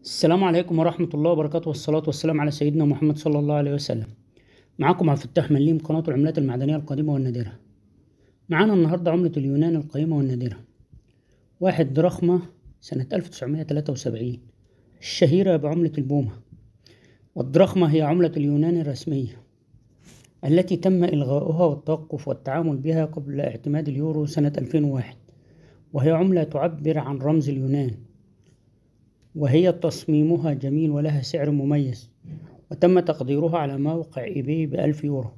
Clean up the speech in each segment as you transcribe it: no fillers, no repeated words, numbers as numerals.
السلام عليكم ورحمة الله وبركاته، والصلاة والسلام على سيدنا محمد صلى الله عليه وسلم. معكم عبد الفتاح مليم، قناة العملات المعدنية القديمة والنادرة. معانا النهاردة عملة اليونان القيمة والنادرة، 1 دراخمة سنة 1973، الشهيرة بعملة البومة. والدراخمة هي عملة اليونان الرسمية التي تم إلغاؤها والتوقف والتعامل بها قبل اعتماد اليورو سنة 2001، وهي عملة تعبر عن رمز اليونان، وهي تصميمها جميل ولها سعر مميز، وتم تقديرها على موقع ايباي ب1000 يورو.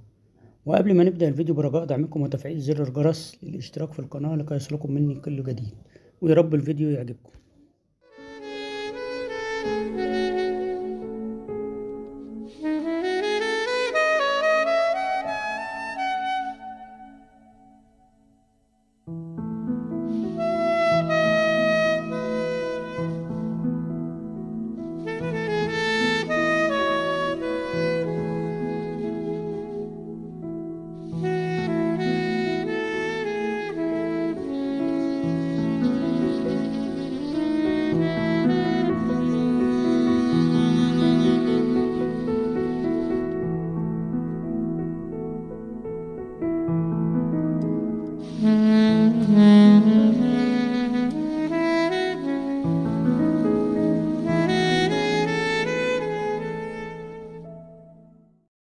وقبل ما نبدأ الفيديو برجاء دعمكم وتفعيل زر الجرس للاشتراك في القناة لكي يصلكم مني كل جديد، ويا رب الفيديو يعجبكم.